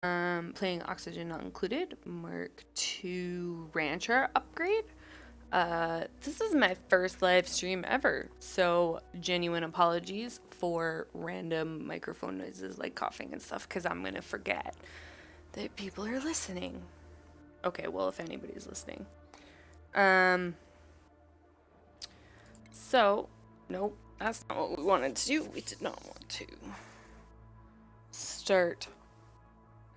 Playing Oxygen Not Included, Mark II Rancher upgrade. This is my first live stream ever, so genuine apologies for random microphone noises like coughing and stuff, because I'm gonna forget that people are listening. Okay, well, if anybody's listening. So, nope, that's not what we wanted to do. We did not want to start,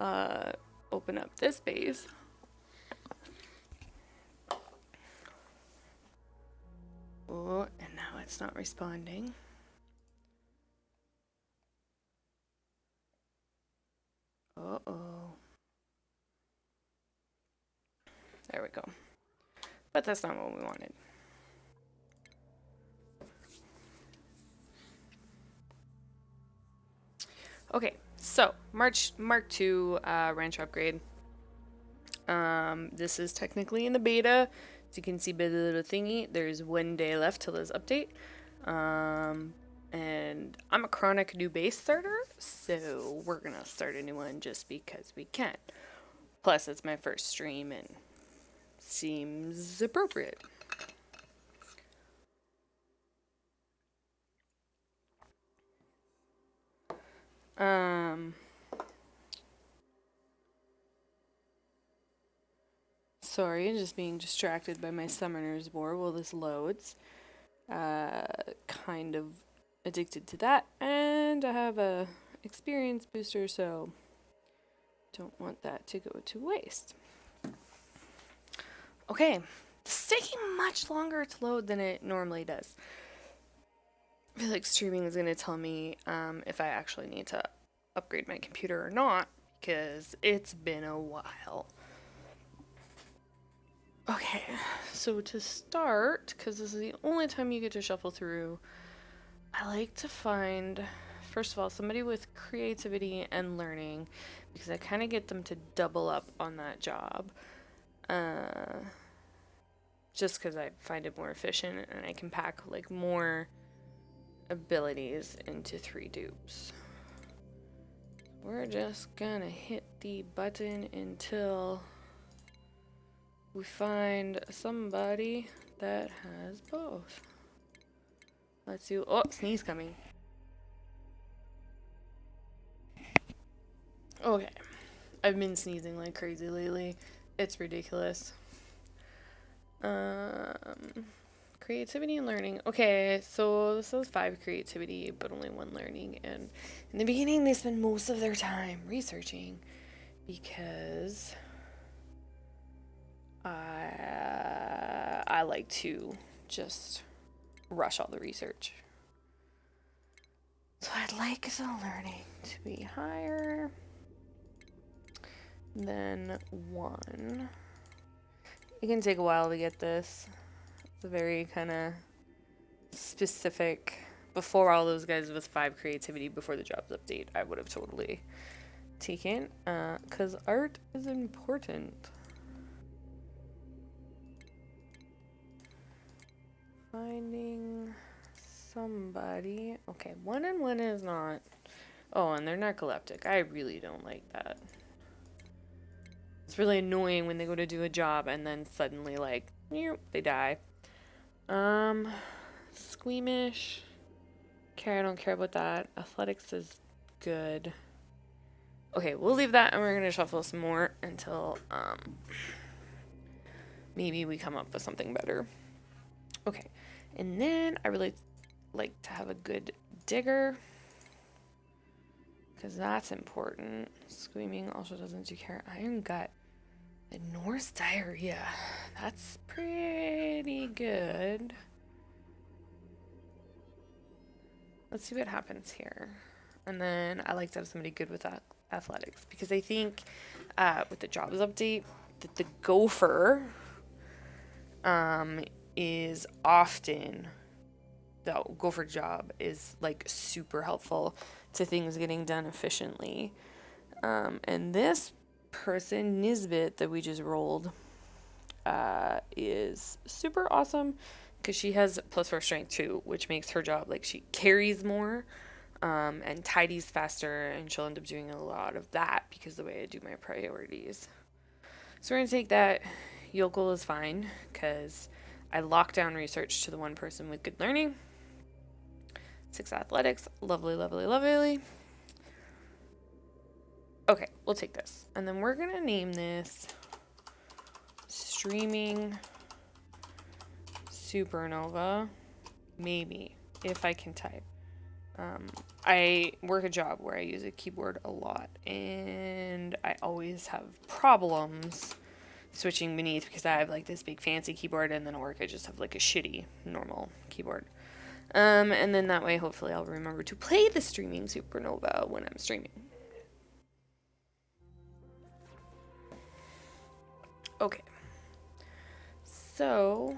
open up this base. Oh, and now it's not responding. Uh-oh. There we go. But that's not what we wanted. Okay, so Mark II Ranch upgrade. This is technically in the beta. As you can see by the little thingy, there's 1 day left till this update. And I'm a chronic new base starter, so we're gonna start a new one just because we can. Plus, it's my first stream and seems appropriate. Sorry, just being distracted by my summoner's war while this loads. Kind of addicted to that, and I have a experience booster, so don't want that to go to waste. Okay, it's taking much longer to load than it normally does. I feel like streaming is going to tell me if I actually need to upgrade my computer or not, because it's been a while. Okay, so to start, because this is the only time you get to shuffle through, I like to find, first of all, somebody with creativity and learning, because I kind of get them to double up on that job. Just because I find it more efficient and I can pack like more abilities into 3 dupes. We're just gonna hit the button until we find somebody that has both. Let's do, oh, sneeze coming. Okay. I've been sneezing like crazy lately. It's ridiculous. Creativity and learning. Okay, so this is 5 creativity, but only 1 learning. And in the beginning, they spend most of their time researching because I like to just rush all the research. So I'd like the learning to be higher than 1. It can take a while to get this. It's a very kind of specific. Before all those guys with 5 creativity before the jobs update, I would have totally taken, because art is important. Finding somebody. Okay, 1 and 1 is not. Oh, and they're narcoleptic. I really don't like that. It's really annoying when they go to do a job and then suddenly, like, they die. Squeamish. Okay, I don't care about that. Athletics is good. Okay, we'll leave that and we're gonna shuffle some more until, maybe we come up with something better. Okay, and then I really like to have a good digger, because that's important. Screaming also doesn't do care. Iron gut. The Norse diarrhea. That's pretty good. Let's see what happens here. And then I like to have somebody good with athletics, because I think with the jobs update that the gopher is often, the gopher job is like super helpful to things getting done efficiently. And this person, Nisbet, that we just rolled, is super awesome because she has +4 strength too, which makes her job, like, she carries more. and tidies faster, and she'll end up doing a lot of that because the way I do my priorities. So we're going to take that. Yokel is fine because I locked down research to the one person with good learning. 6 athletics. Lovely, lovely, lovely. Okay, we'll take this. And then we're going to name this Streaming Supernova. Maybe, if I can type. I work a job where I use a keyboard a lot, and I always have problems switching beneath because I have like this big fancy keyboard, and then at work I just have like a shitty normal keyboard. And then that way hopefully I'll remember to play the Streaming Supernova when I'm streaming. Okay. So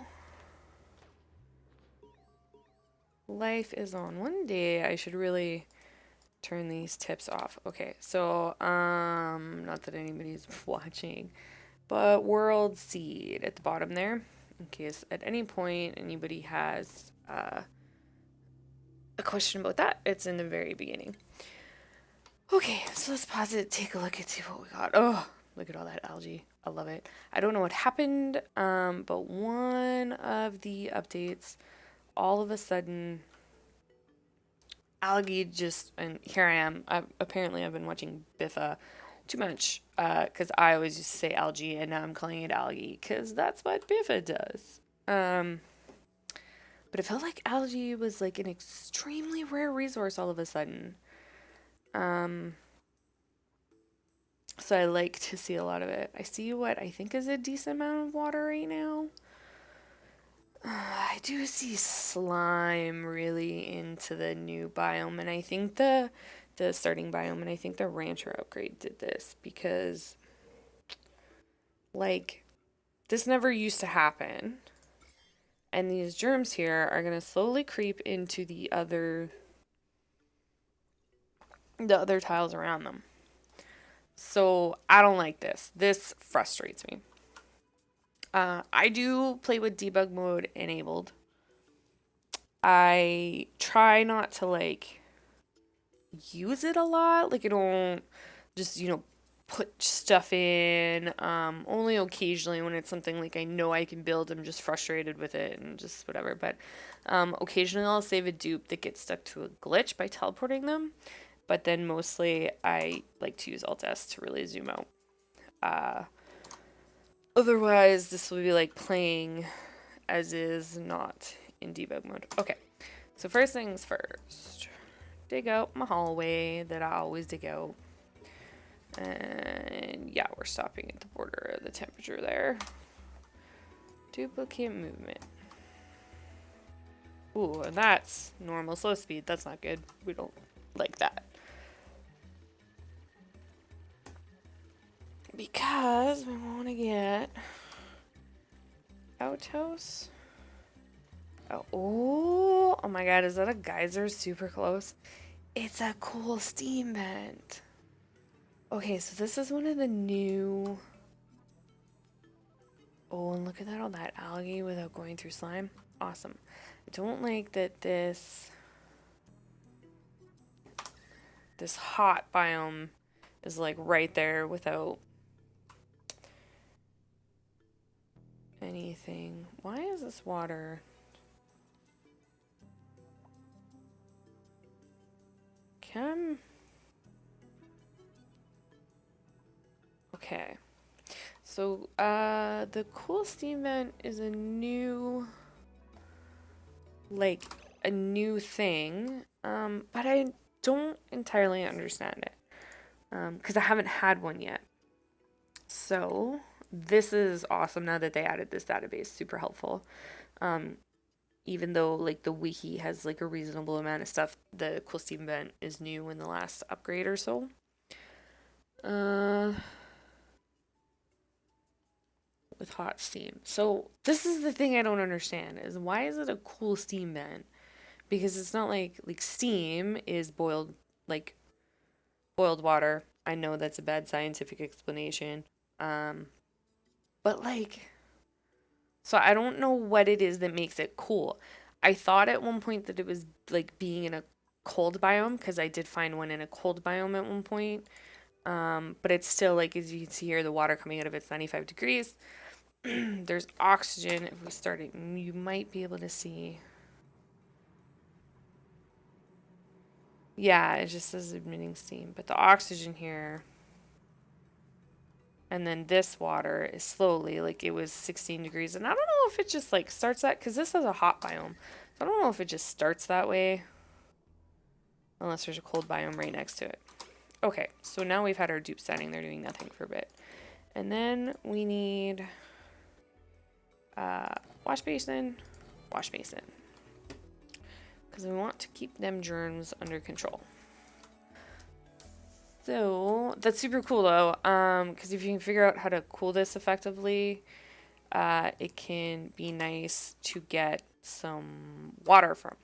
life is on. One day I should really turn these tips off. Okay, so not that anybody's watching, but World Seed at the bottom there, in case at any point anybody has a question about that, it's in the very beginning. Okay, so let's pause it, take a look and see what we got. Oh, look at all that algae. I love it. I don't know what happened, but one of the updates, all of a sudden, algae just, and here I am. Apparently I've been watching Biffa too much, because I always used to say algae, and now I'm calling it algae, because that's what Biffa does. But it felt like algae was like an extremely rare resource all of a sudden. So I like to see a lot of it. I see what I think is a decent amount of water right now. I do see slime really into the new biome, and I think the starting biome, and I think the rancher upgrade did this because like this never used to happen. And these germs here are going to slowly creep into the other tiles around them. So I don't like this. This frustrates me. I do play with debug mode enabled. I try not to like use it a lot. Like I don't just, put stuff in. Only occasionally when it's something like I know I can build. I'm just frustrated with it and just whatever. But occasionally I'll save a dupe that gets stuck to a glitch by teleporting them. But then mostly I like to use Alt-S to really zoom out. Otherwise, this will be like playing as is, not in debug mode. Okay, so first things first. Dig out my hallway that I always dig out. And yeah, we're stopping at the border of the temperature there. Duplicate movement. Ooh, and that's normal slow speed. That's not good. We don't like that. Because we want to get outhouse. Oh my god, is that a geyser super close? It's a cool steam vent. Okay, so this is one of the new... Oh, and look at that, all that algae without going through slime. Awesome. I don't like that this hot biome is like right there without anything. Why is this water? Okay. So, the cool steam vent is a new thing, but I don't entirely understand it, because I haven't had one yet. So, this is awesome now that they added this database, super helpful. Even though like the wiki has like a reasonable amount of stuff, the cool steam vent is new in the last upgrade or so. With hot steam. So this is the thing I don't understand, is why is it a cool steam vent? Because it's not like steam is boiled water. I know that's a bad scientific explanation. But like, so I don't know what it is that makes it cool. I thought at one point that it was like being in a cold biome, because I did find one in a cold biome at one point. But it's still like, as you can see here, the water coming out of it's 95 degrees. There's oxygen. If we start it, you might be able to see. Yeah, it just says emitting steam, but the oxygen here, and then this water is slowly, like it was 16 degrees, and I don't know if it just like starts that, because this is a hot biome. So I don't know if it just starts that way, unless there's a cold biome right next to it. Okay, so now we've had our dupe standing there doing nothing for a bit. And then we need wash basin, because we want to keep them germs under control. So that's super cool though, because if you can figure out how to cool this effectively, it can be nice to get some water from.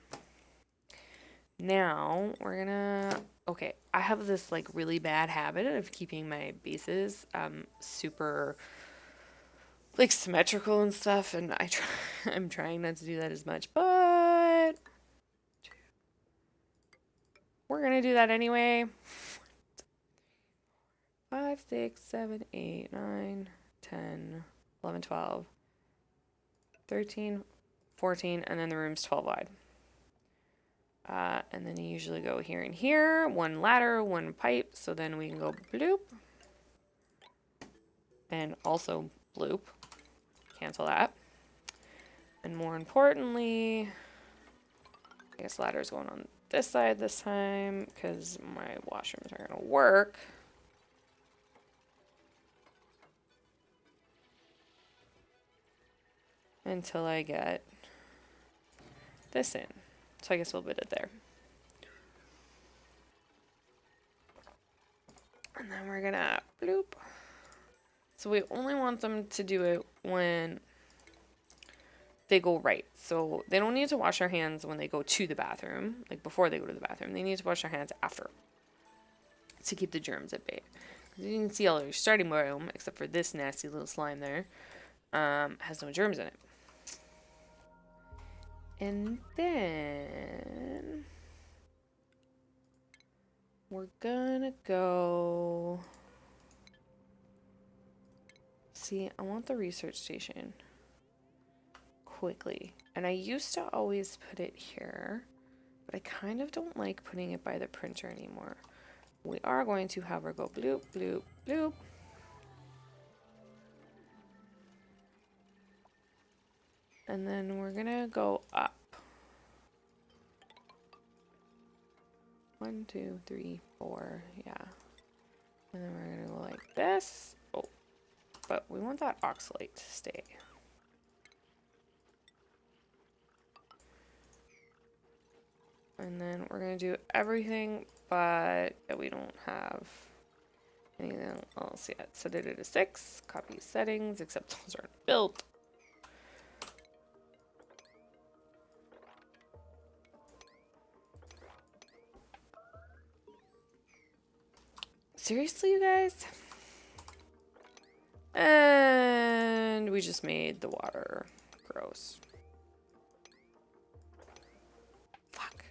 Now we're gonna, okay, I have this like really bad habit of keeping my bases super like symmetrical and stuff, and I'm trying not to do that as much, but we're gonna do that anyway. 5, 6, 7, 8, 9, 10, 11, 12, 13, 14, and then the room's 12 wide. And then you usually go here and here, one ladder, one pipe, so then we can go bloop. And also bloop. Cancel that. And more importantly, I guess ladder's going on this side this time, because my washrooms are going to work. Until I get this in. So I guess we'll put it there. And then we're gonna bloop. So we only want them to do it when they go right. So they don't need to wash their hands when they go to the bathroom, like before they go to the bathroom. They need to wash their hands after to keep the germs at bay. You can see all your starting biome, except for this nasty little slime there, has no germs in it. And then we're gonna go see, I want the research station quickly. And I used to always put it here, but I kind of don't like putting it by the printer anymore. We are going to have her go bloop, bloop, bloop. And then we're gonna go up. 1, 2, 3, 4, yeah. And then we're gonna go like this. Oh, but we want that oxalate to stay. And then we're gonna do everything, but we don't have anything else yet. Set it at a 6, copy settings, except those aren't built. Seriously, you guys? And we just made the water gross. Fuck.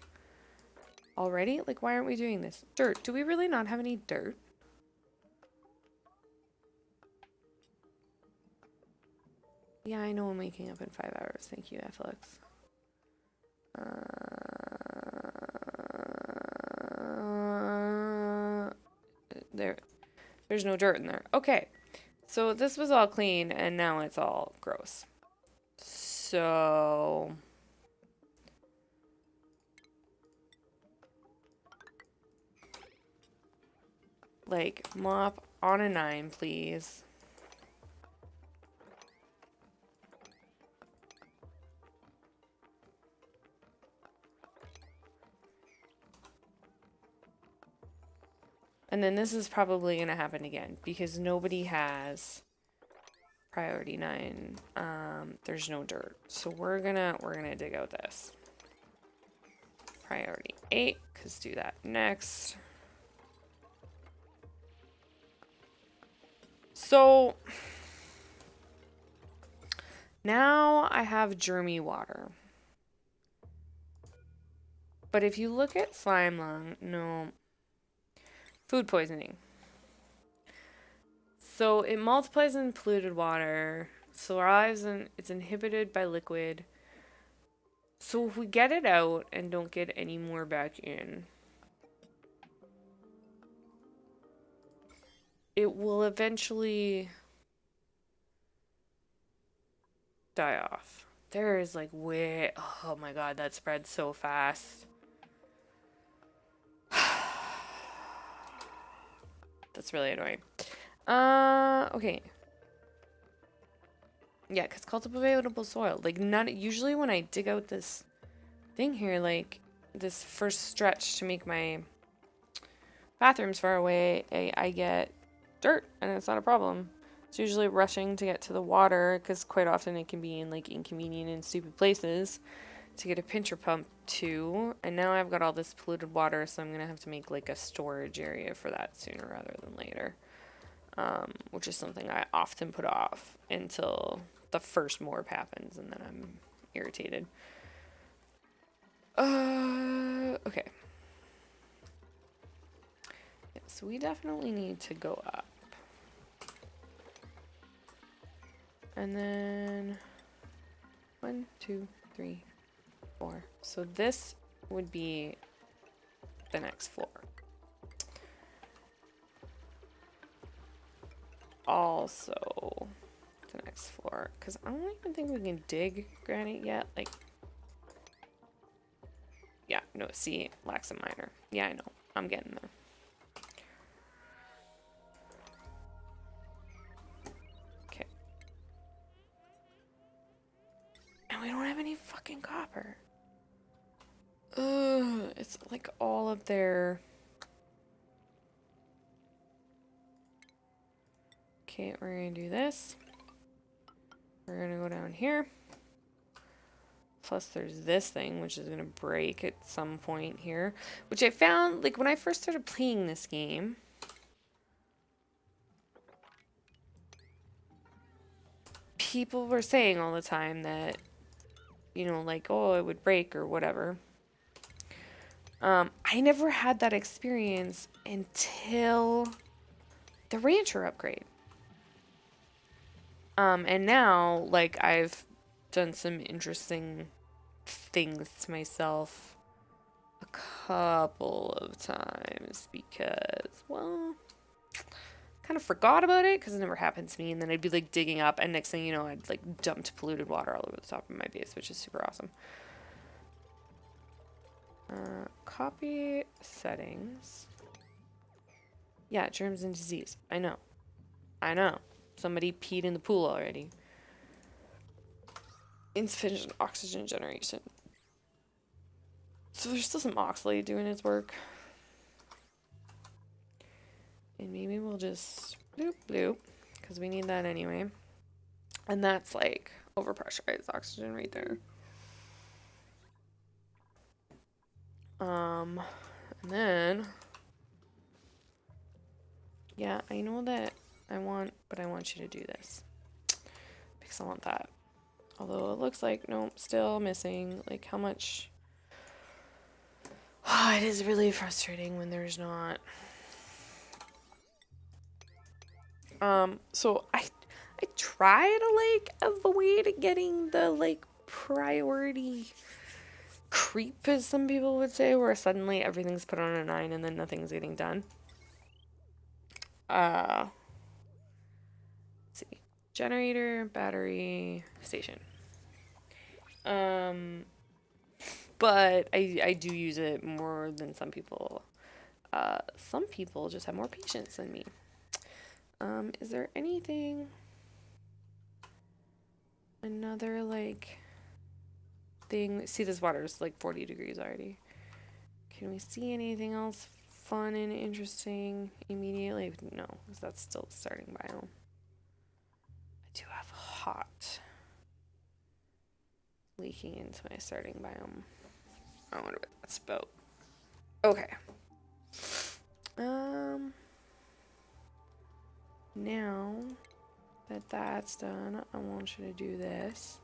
Already? Like, why aren't we doing this? Dirt. Do we really not have any dirt? Yeah, I know I'm waking up in 5 hours. Thank you, FLX. There's no dirt in there. Okay. So this was all clean and now it's all gross. So like mop on a 9, please. And then this is probably going to happen again because nobody has priority 9. There's no dirt. So we're gonna dig out this. Priority 8, because do that next. So now I have germy water. But if you look at slime lung, no. Food poisoning. So it multiplies in polluted water, thrives and it's inhibited by liquid. So if we get it out and don't get any more back in, it will eventually die off. There is like way, oh my god, that spread so fast. That's really annoying. Okay. Yeah, because cultivable soil. Like, not usually when I dig out this thing here, like, this first stretch to make my bathrooms far away, I get dirt, and it's not a problem. It's usually rushing to get to the water, because quite often it can be in, like, inconvenient and stupid places to get a pincher pump to. And now I've got all this polluted water, so I'm going to have to make, like, a storage area for that sooner rather than later. Which is something I often put off until the first morb happens, and then I'm irritated. Okay. Yeah, so we definitely need to go up. And then 1, 2, 3, 4. So this would be the next floor. Also, the next floor, because I don't even think we can dig granite yet. Like, yeah, no, see, lacks a miner. Yeah, I know. I'm getting there. Okay. And we don't have any fucking copper. Ugh, it's like all up there. Okay, we're gonna do this. We're gonna go down here. Plus there's this thing, which is gonna break at some point here. Which I found, like, when I first started playing this game, people were saying all the time that, you know, like, oh, it would break or whatever. I never had that experience until the rancher upgrade. And now, like, I've done some interesting things to myself a couple of times because, well, kind of forgot about it because it never happened to me, and then I'd be like digging up, and next thing you know, I'd like dumped polluted water all over the top of my base, which is super awesome. Copy settings. Yeah, germs and disease. I know. I know. Somebody peed in the pool already. Insufficient oxygen generation. So there's still some oxalate doing its work. And maybe we'll just bloop bloop, because we need that anyway. And that's like overpressurized oxygen right there. And then, yeah, I know that but I want you to do this. Because I want that. Although it looks like, nope, still missing. Like, how much? Oh, it is really frustrating when there's not. So I try to, like, avoid getting the, like, priority creep, as some people would say, where suddenly everything's put on a 9 and then nothing's getting done. Let's see. Generator, battery, station. But I do use it more than some people. Some people just have more patience than me. Is there anything? Another, like, thing. See, this water is like 40 degrees already. Can we see anything else fun and interesting immediately? No, because that's still the starting biome. I do have hot leaking into my starting biome. I wonder what that's about. Okay. Now that that's done, I want you to do this.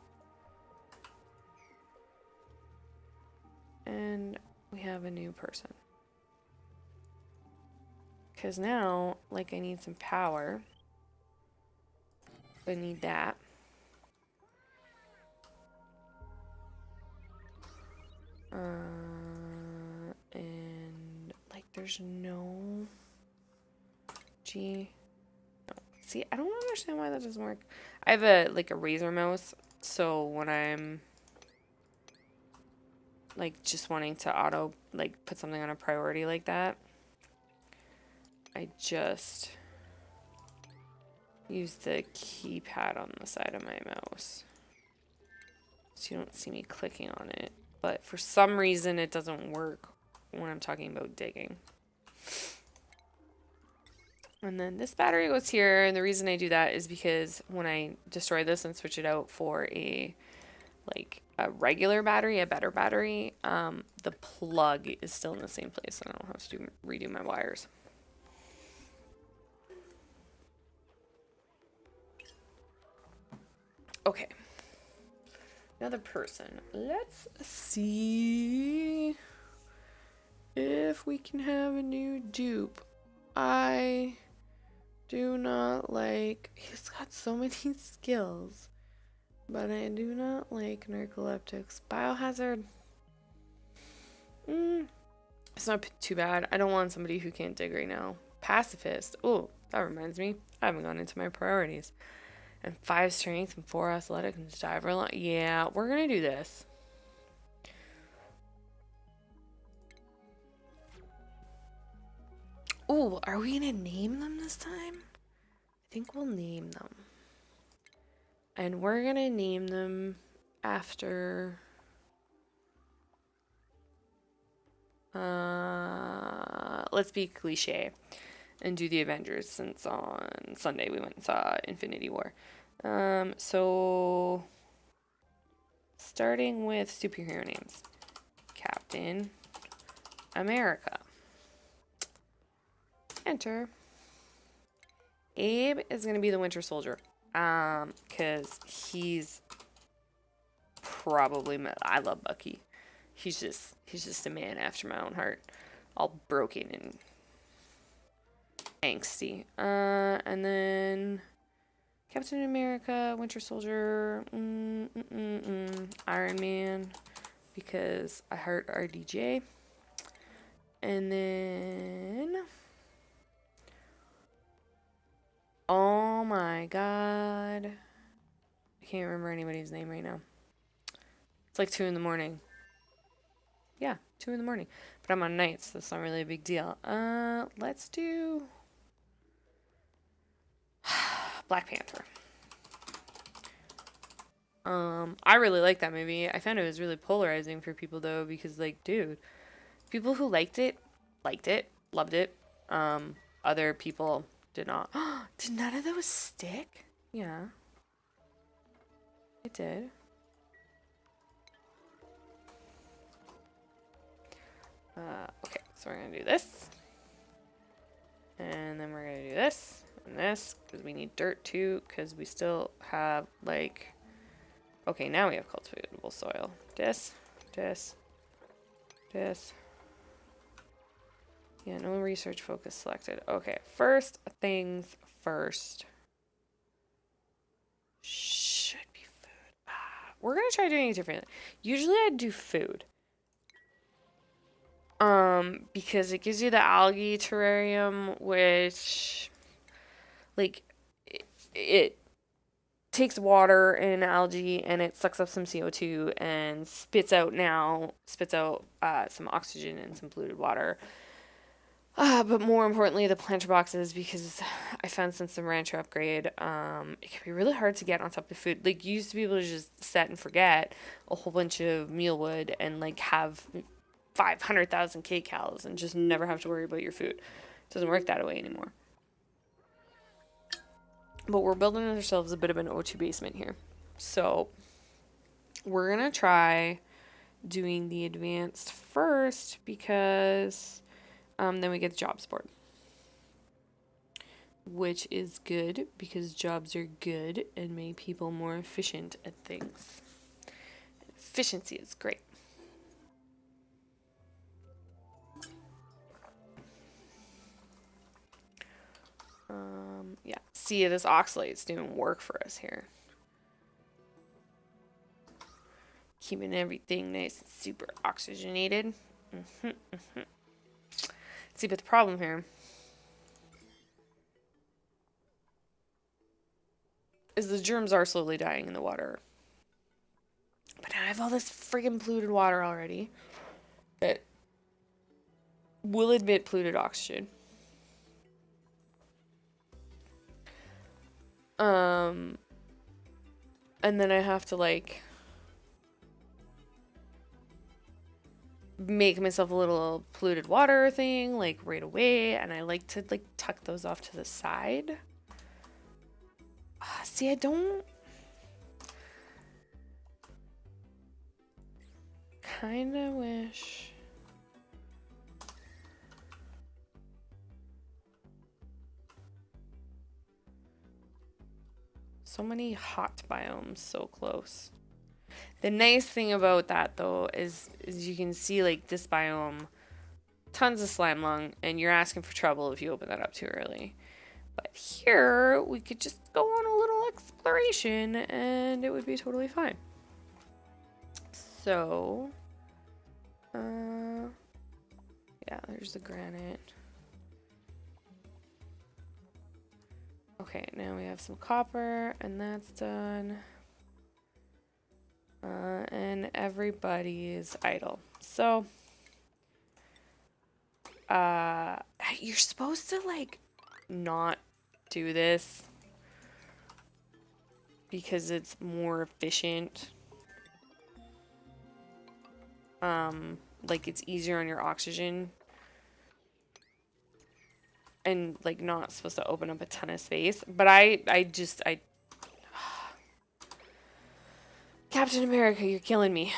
And we have a new person. Because now, like, I need some power. I need that. And, like, there's no... G... No. See, I don't understand why that doesn't work. I have a, like, a Razer mouse, so when I'm... like, just wanting to auto, like, put something on a priority like that, I just use the keypad on the side of my mouse. So you don't see me clicking on it. But for some reason, it doesn't work when I'm talking about digging. And then this battery goes here, and the reason I do that is because when I destroy this and switch it out for a regular battery, a better battery, the plug is still in the same place, and I don't have to redo my wires. Okay. Another person. Let's see if we can have a new dupe. I do not like... He's got so many skills. But I do not like narcoleptics. Biohazard. It's not too bad. I don't want somebody who can't dig right now. Pacifist. Oh, that reminds me. I haven't gone into my priorities. And 5 strength and 4 athletic and diver line. Yeah, we're gonna do this. Ooh, are we gonna name them this time? I think we'll name them. And we're gonna name them after... let's be cliche and do the Avengers, since on Sunday we went and saw Infinity War. So starting with superhero names. Captain America. Enter. Abe is gonna be the Winter Soldier. Cause he's probably I love Bucky. He's just a man after my own heart. All broken and angsty. And then Captain America, Winter Soldier, Iron Man, because I heart RDJ. And then, oh my god, I can't remember anybody's name right now. It's like 2 in the morning. Yeah, 2 in the morning. But I'm on nights, so it's not really a big deal. Let's do Black Panther. I really like that movie. I found it was really polarizing for people though, because like, dude, people who liked it, loved it. Other people did not. Did none of those stick? Yeah. It did. Okay, so we're gonna do this. And then we're gonna do this and this, because we need dirt too, because we still have like... Okay, now we have cultivatable soil. This. Yeah, no research focus selected. Okay, first things first. Should be food. We're gonna try doing it differently. Usually I'd do food. Because it gives you the algae terrarium, which, like, it takes water and algae and it sucks up some CO2 and spits out some oxygen and some polluted water. But more importantly, the planter boxes, because I found since the rancher upgrade, it can be really hard to get on top of food. Like, you used to be able to just set and forget a whole bunch of mealwood and, like, have 500,000 kcals and just never have to worry about your food. It doesn't work that way anymore. But we're building ourselves a bit of an O2 basement here. So we're going to try doing the advanced first, because then we get the jobs board. Which is good, because jobs are good and make people more efficient at things. Efficiency is great. Yeah, see, this oxalate's doing work for us here. Keeping everything nice and super oxygenated. See, but the problem here is the germs are slowly dying in the water. But I have all this friggin' polluted water already that will admit polluted oxygen. And then I have to like make myself a little polluted water thing like right away, and I like to like tuck those off to the side. See, I don't kind of wish so many hot biomes so close. The nice thing about that though is you can see like this biome, tons of slime lung, and you're asking for trouble if you open that up too early. But here we could just go on a little exploration and it would be totally fine. So, yeah, there's the granite. Okay, now we have some copper, and that's done. And everybody's idle. So, you're supposed to, like, not do this because it's more efficient. Like, it's easier on your oxygen. And, like, not supposed to open up a ton of space. But I Captain America, you're killing me.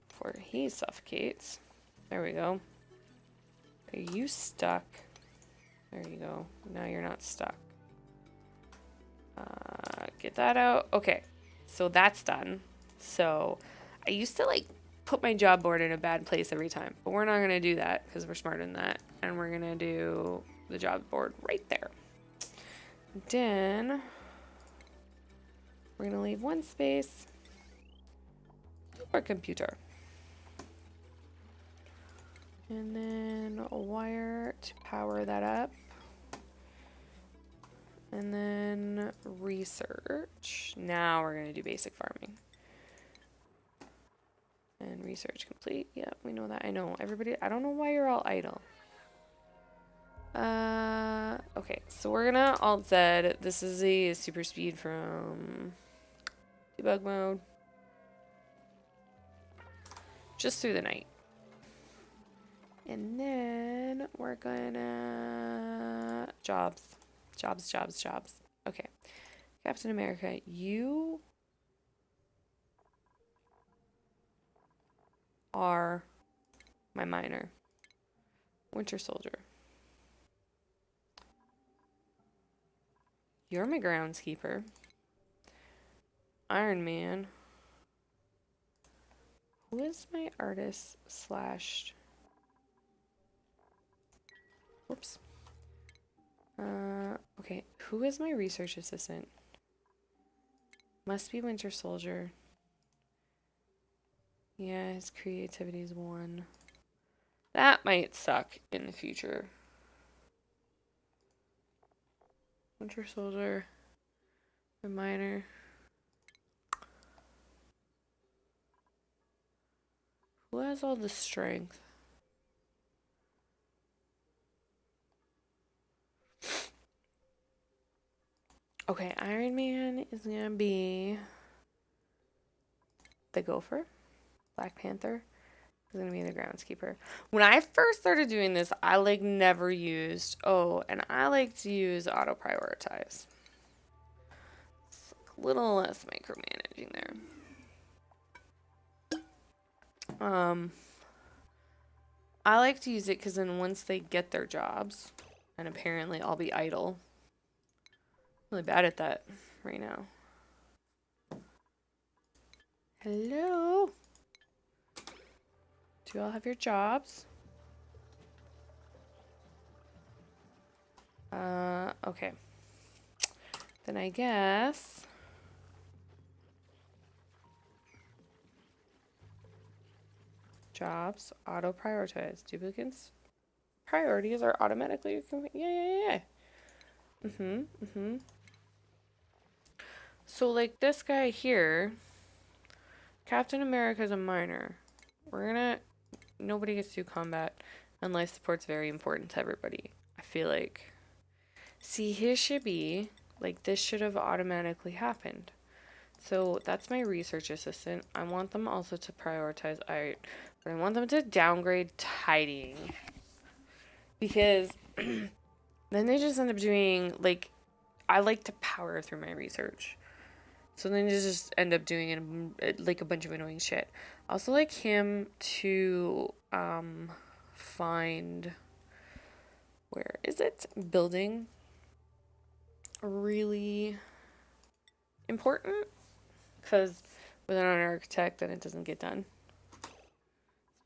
Before he suffocates. There we go. Are you stuck? There you go. Now you're not stuck. Get that out. Okay. So that's done. So I used to like put my job board in a bad place every time, but we're not going to do that because we're smarter than that. And we're going to do the job board right there. Then we're going to leave one space for computer. And then a wire to power that up. And then research. Now we're going to do basic farming. And research complete. Yeah, we know that. I know. Everybody, I don't know why you're all idle. Okay, so we're gonna Alt Z. This is a super speed from debug mode. Just through the night. And then we're gonna jobs. Okay. Captain America, you are my miner. Winter Soldier. You're my groundskeeper. Iron Man. Who is my artist slash... Whoops. Okay. Who is my research assistant? Must be Winter Soldier. Yeah, his creativity is 1. That might suck in the future. Winter Soldier. The miner. Who has all the strength? Okay, Iron Man is gonna be the Gopher. Black Panther is gonna be the groundskeeper. When I first started doing this, I like never used, and I like to use auto prioritize. It's a little less micromanaging there. I like to use it because then once they get their jobs, and apparently I'll be idle. I'm really bad at that right now. Hello? Do you all have your jobs? Okay. Then I guess... Jobs, auto-prioritize. Duplicates. Priorities are automatically... Yeah. So, like, this guy here... Captain America's a minor. We're gonna... Nobody gets to combat, and life support's very important to everybody. I feel like... See, here should be... Like, this should have automatically happened. So, that's my research assistant. I want them also to prioritize art, but I want them to downgrade tidying. Because then they just end up doing, like... I like to power through my research. So then they just end up doing like a bunch of annoying shit. I also like him to find, where is it? Building. Really important. Because without an architect, then it doesn't get done. So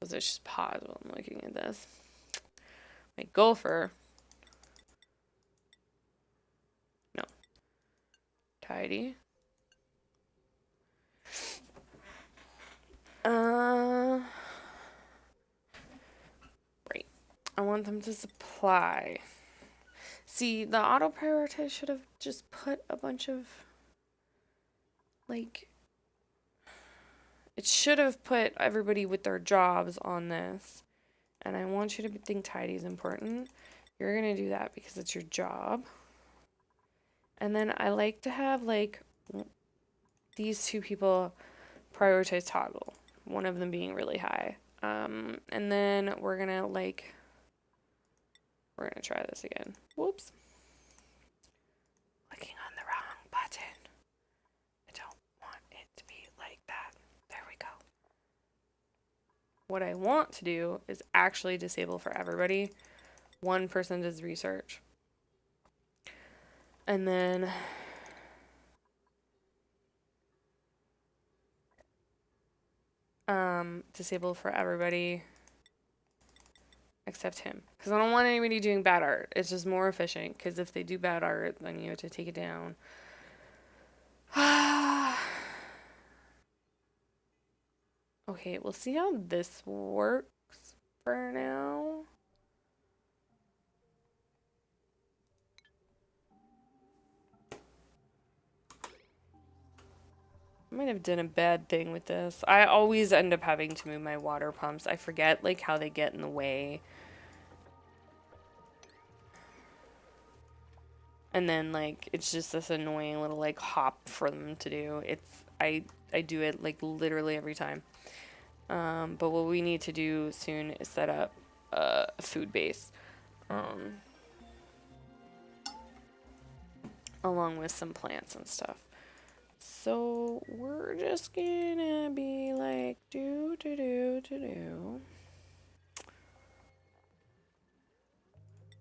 let's just pause while I'm looking at this. My gopher. No. Tidy. Right. I want them to supply. See, the auto prioritize should have just put a bunch of, like, it should have put everybody with their jobs on this. And I want you to think tidy is important. You're going to do that because it's your job. And then I like to have, like, these two people prioritize toggle. One of them being really high. And then we're going to, like, we're going to try this again. Whoops. Clicking on the wrong button. I don't want it to be like that. There we go. What I want to do is actually disable for everybody. One person does research. And then disable for everybody except him. Because I don't want anybody doing bad art. It's just more efficient. Because if they do bad art, then you have to take it down. Okay, we'll see how this works for now. I might have done a bad thing with this. I always end up having to move my water pumps. I forget, like, how they get in the way. And then, like, it's just this annoying little, like, hop for them to do. I do it, like, literally every time. But what we need to do soon is set up a food base. Along with some plants and stuff. So we're just gonna be like do.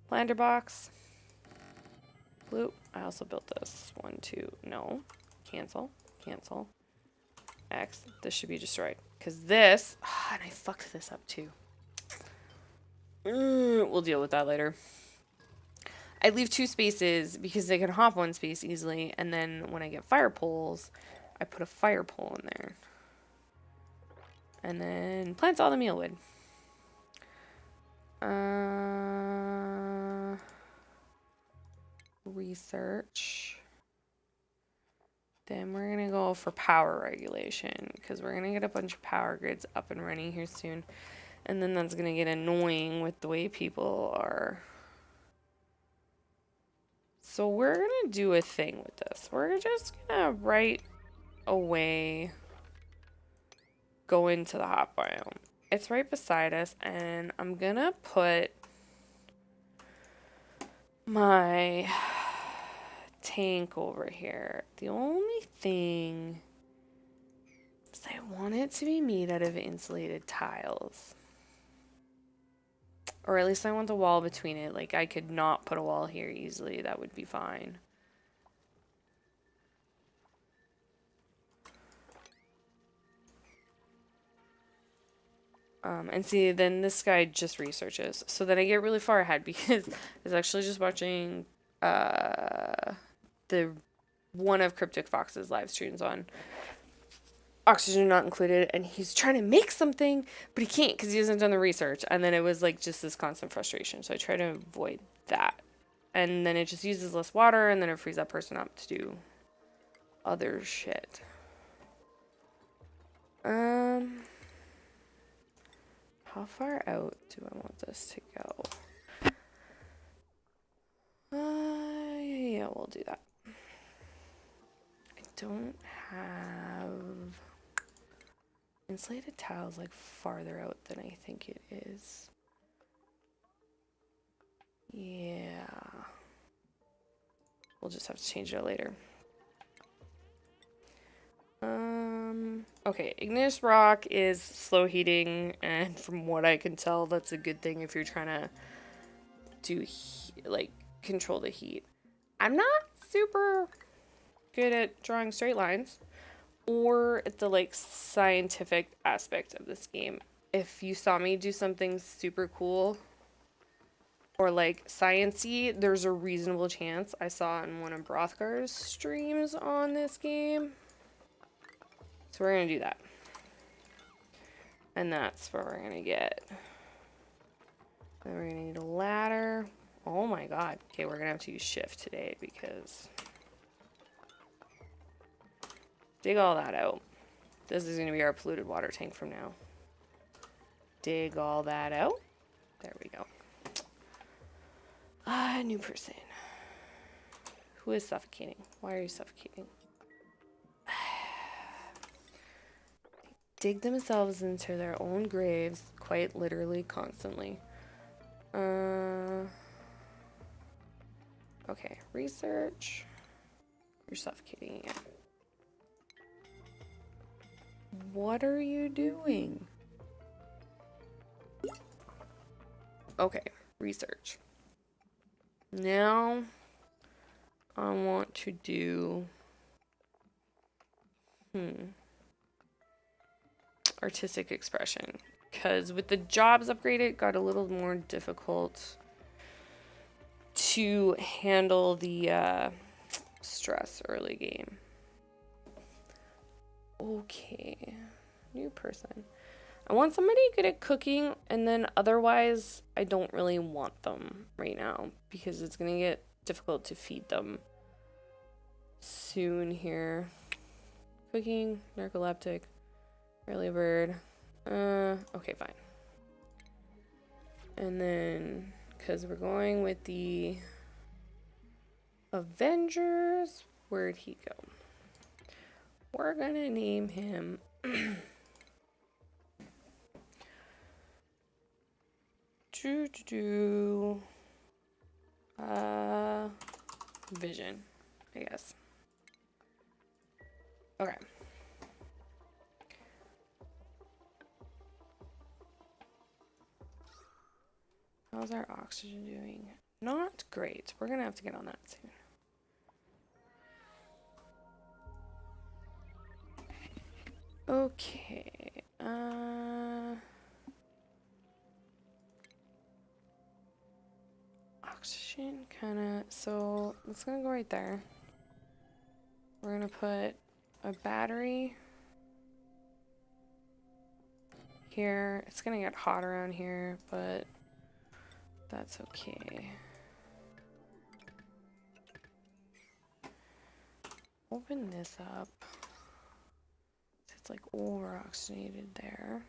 Planter box. Blue. I also built this. 1, 2. No. Cancel. X. This should be destroyed. Because this... and I fucked this up too. We'll deal with that later. I leave 2 spaces because they can hop 1 space easily. And then when I get fire poles, I put a fire pole in there. And then plants all the mealwood. Research. Then we're going to go for power regulation. Because we're going to get a bunch of power grids up and running here soon. And then that's going to get annoying with the way people are... So we're going to do a thing with this. We're just going to right away go into the hot biome. It's right beside us, and I'm going to put my tank over here. The only thing is I want it to be made out of insulated tiles. Or at least I want the wall between it. Like, I could not put a wall here easily. That would be fine. And see, then this guy just researches. So then I get really far ahead because I was actually just watching the one of Cryptic Fox's live streams on Oxygen Not Included, and he's trying to make something, but he can't because he hasn't done the research. And then it was like just this constant frustration. So I try to avoid that. And then it just uses less water, and then it frees that person up to do other shit. How far out do I want this to go? Yeah, we'll do that. I don't have insulated tiles like farther out than I think it is. Yeah. We'll just have to change it later. Okay, igneous rock is slow heating, and from what I can tell, that's a good thing if you're trying to do like control the heat. I'm not super good at drawing straight lines or at the like scientific aspect of this game. If you saw me do something super cool or like sciencey, there's a reasonable chance I saw in one of Brothgar's streams on this game. So we're gonna do that. And that's what we're gonna get. Then we're gonna need a ladder. Oh my god. Okay, we're gonna have to use shift today because dig all that out. This is gonna be our polluted water tank from now. Dig all that out. There we go. New person. Who is suffocating? Why are you suffocating? Dig themselves into their own graves, quite literally, constantly. Okay, research. You're suffocating again. What are you doing? Okay, research. Now, I want to do... artistic expression. Because with the jobs upgrade, it got a little more difficult to handle the stress early game. Okay, new person. I want somebody good at cooking, and then otherwise I don't really want them right now because it's gonna get difficult to feed them soon here. Cooking, narcoleptic, early bird. Okay, fine. And then, because we're going with the Avengers, where'd he go? We're gonna name him Vision, I guess. Okay. How's our oxygen doing? Not great. We're gonna have to get on that soon. Okay. Oxygen kinda, so it's gonna go right there. We're gonna put a battery here. It's gonna get hot around here, but that's okay. Open this up. It's like over oxygenated there.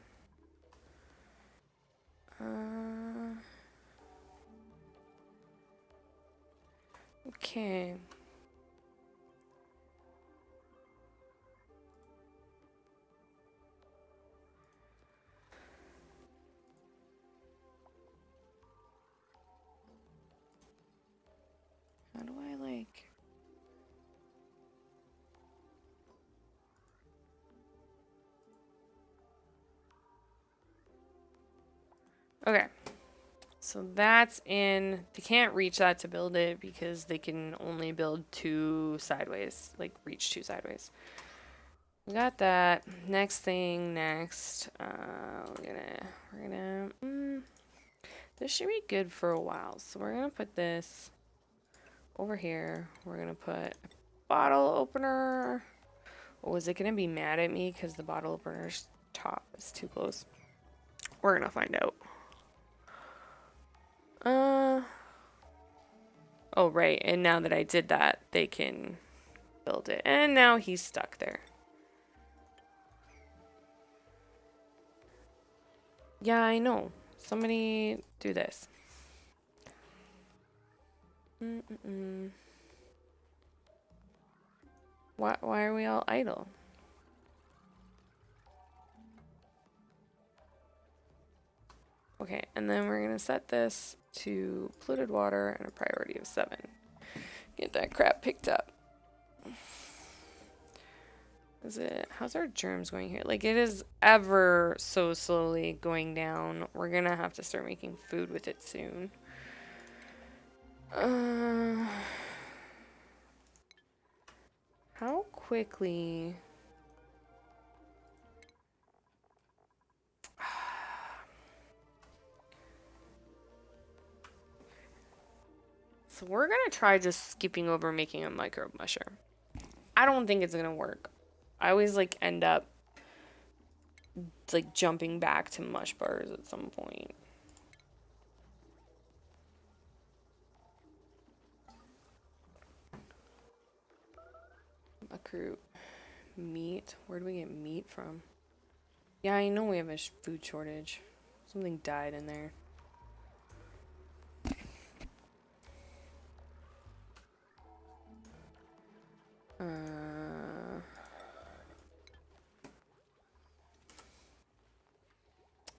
Okay. How do I like... Okay. So that's in. They can't reach that to build it because they can only build 2 sideways, like reach 2 sideways. We got that. Next thing, next. We're gonna. This should be good for a while. So we're gonna put this over here, we're gonna put a bottle opener. Or was it gonna be mad at me because the bottle opener's top is too close? We're gonna find out. Oh, right. And now that I did that, they can build it. And now he's stuck there. Yeah, I know. Somebody do this. Why are we all idle? Okay, and then we're gonna set this to polluted water and a priority of 7. Get that crap picked up. How's our germs going here? Like, it is ever so slowly going down. We're gonna have to start making food with it soon. How quickly... So we're gonna try just skipping over making a microbe musher. I don't think it's gonna work. I always like end up like jumping back to mush bars at some point. Accrue meat. Where do we get meat from? Yeah, I know we have a food shortage. Something died in there.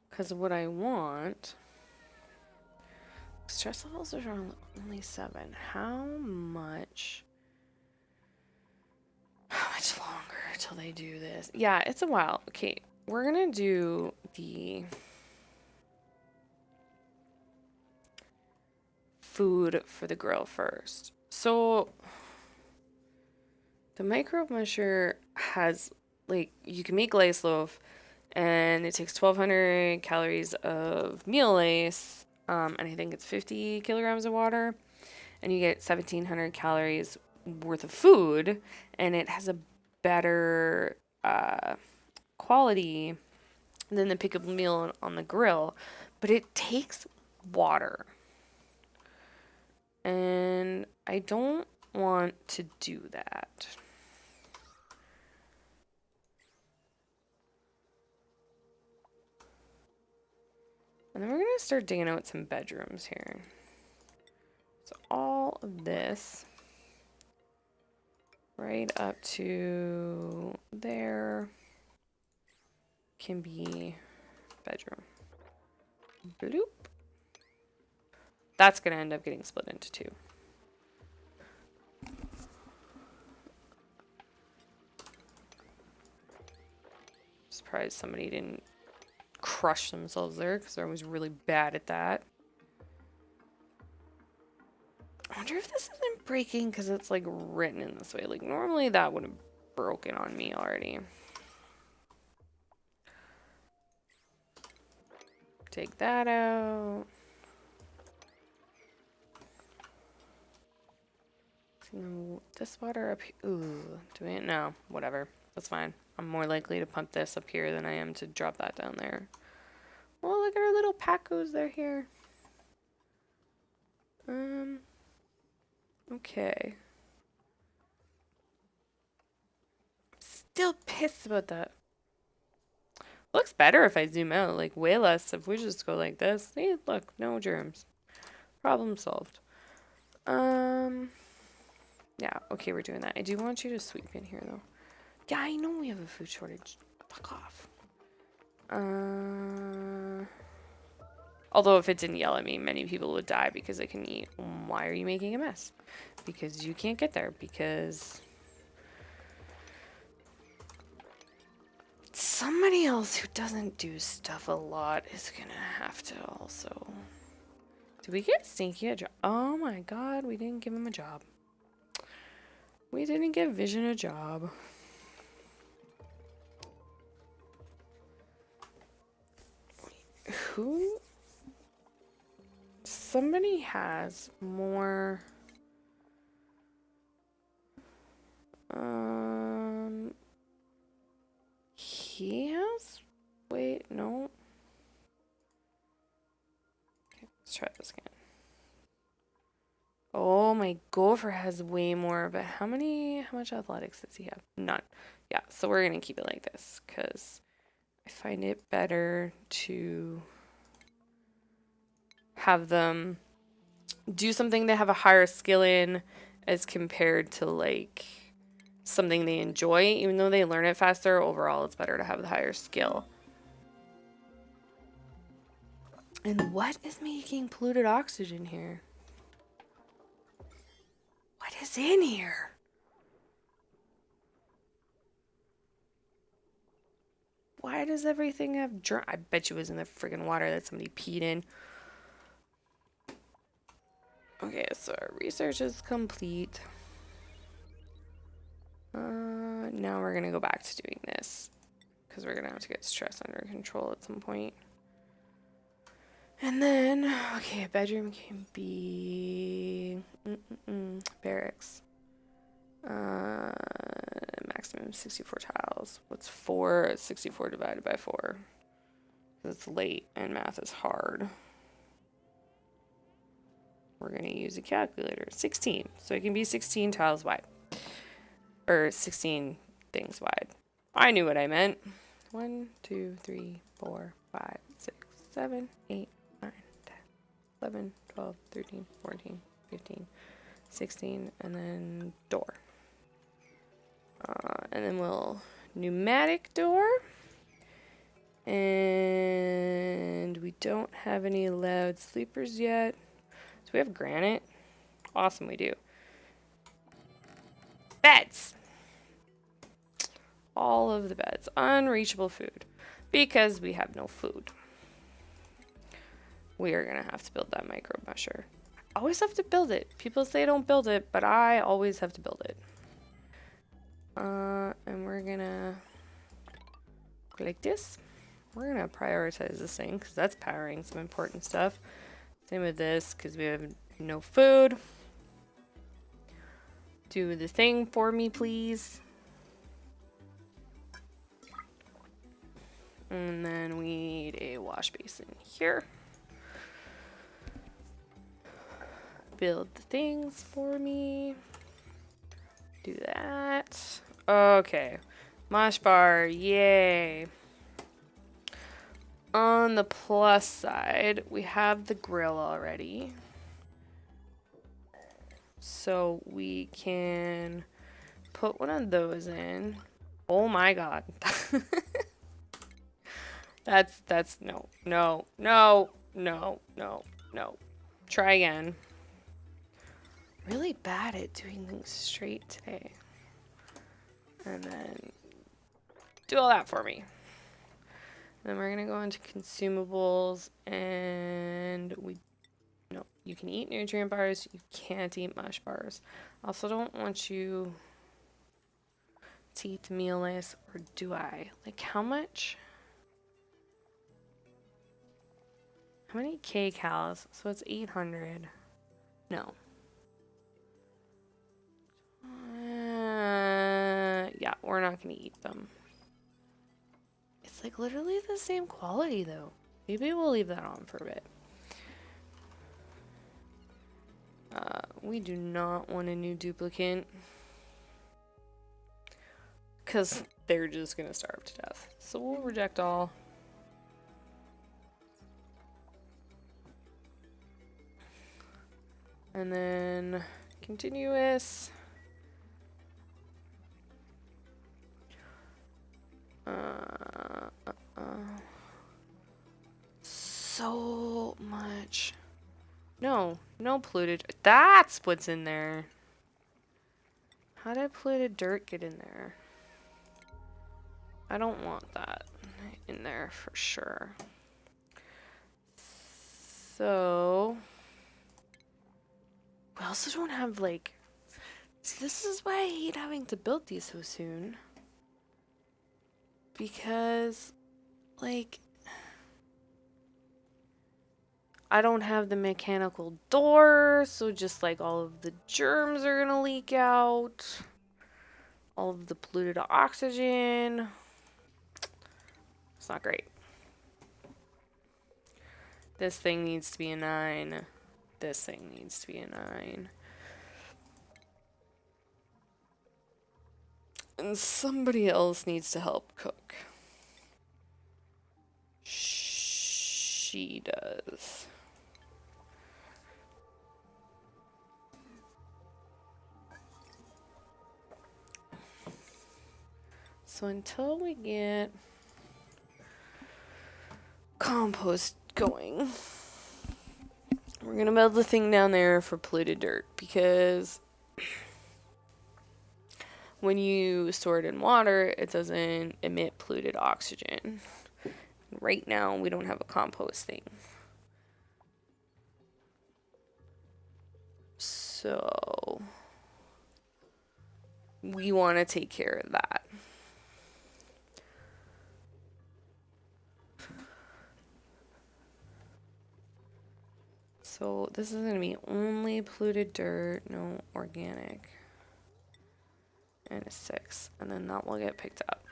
Because what I want... Stress levels are only 7. How much longer till they do this? Yeah, it's a while. Okay, we're gonna do the food for the grill first. So the microbe musher has, like, you can make lace loaf, and it takes 1,200 calories of meal lace, and I think it's 50 kilograms of water, and you get 1,700 calories worth of food, and it has a better quality than the pickable meal on the grill, but it takes water, and I don't want to do that. And then we're going to start digging out some bedrooms here. So all of this right up to there can be bedroom. Bloop. That's going to end up getting split into 2. Surprised somebody didn't crush themselves there because they're always really bad at that. I wonder if this isn't breaking because it's like written in this way. Like normally that would have broken on me already. Take that out. This water up here. Ooh, do we? No, whatever. That's fine. I'm more likely to pump this up here than I am to drop that down there. Oh, look at our little Pacos. They're here. Okay. Still pissed about that. Looks better if I zoom out, like way less if we just go like this. See, look, no germs. Problem solved. Yeah, okay, we're doing that. I do want you to sweep in here though. Yeah, I know we have a food shortage. Fuck off. Although if it didn't yell at me, many people would die because they can eat. Why are you making a mess? Because you can't get there. Because somebody else who doesn't do stuff a lot is gonna have to also. Did we get Stinky a job? Oh my god, we didn't give him a job. We didn't give Vision a job. Who? Somebody has more try this again. Oh, my gopher has way more, but how much athletics does he have? None. Yeah, so we're going to keep it like this because I find it better to have them do something they have a higher skill in as compared to like something they enjoy. Even though they learn it faster, overall it's better to have the higher skill. And what is making polluted oxygen here? What is in here? Why does everything have germ? I bet you it was in the friggin' water that somebody peed in. Okay, so our research is complete. Now we're gonna go back to doing this because we're gonna have to get stress under control at some point. And then, okay, a bedroom can be barracks. Maximum 64 tiles. What's 4? 64 divided by 4. It's late and math is hard. We're going to use a calculator. 16. So it can be 16 tiles wide. Or 16 things wide. I knew what I meant. 1, 2, 3, 4, 5, 6, 7, 8, 9, 10, 11, 12, 13, 14, 15, 16, and then door. And then we'll pneumatic door. And we don't have any loud sleepers yet. So we have granite. Awesome, we do. Beds. All of the beds. Unreachable food. Because we have no food. We are going to have to build that micro musher. I always have to build it. People say don't build it, but I always have to build it. And we're going to go like this. We're going to prioritize this thing because that's powering some important stuff. Same with this because we have no food. Do the thing for me, please. And then we need a wash basin here. Build the things for me. Do that. Okay. Mosh bar, yay. On the plus side, we have the grill already. So we can put one of those in. Oh my god. That's no. Try again. Really bad at doing things straight today. And then do all that for me. Then we're gonna go into consumables, and you can eat nutrient bars, you can't eat mush bars. I also don't want you to eat the meal list, or do I? Like how much? How many kcals? So it's 800. No. Yeah, we're not gonna eat them. It's like literally the same quality though. Maybe we'll leave that on for a bit. We do not want a new duplicant. Because they're just gonna starve to death. So we'll reject all. And then continuous. So much. No polluted. That's what's in there. How did polluted dirt get in there? I don't want that in there for sure. So we also don't have like. See, this is why I hate having to build these so soon. Because, like, I don't have the mechanical door, so just like all of the germs are gonna leak out. All of the polluted oxygen. It's not great. This thing needs to be a 9. This thing needs to be a 9. And somebody else needs to help cook. She does. So until we get compost going, we're gonna build the thing down there for polluted dirt, because when you store it in water, it doesn't emit polluted oxygen. Right now, we don't have a compost thing. So we want to take care of that. So this is going to be only polluted dirt, no organic. And a 6. And then that will get picked up.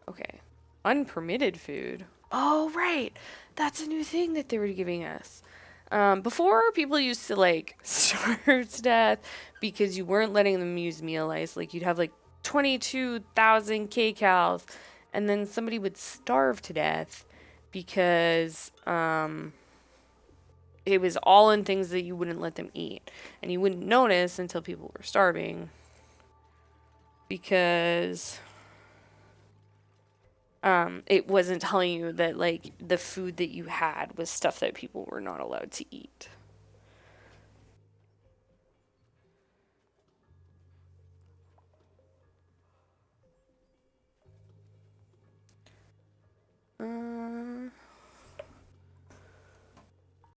Okay. Unpermitted food. Oh, right. That's a new thing that they were giving us. Before, people used to, like, starve to death because you weren't letting them use meal ice. Like, you'd have, like, 22,000 kcals, and then somebody would starve to death because, it was all in things that you wouldn't let them eat. And you wouldn't notice until people were starving. Because it wasn't telling you that, like, the food that you had was stuff that people were not allowed to eat.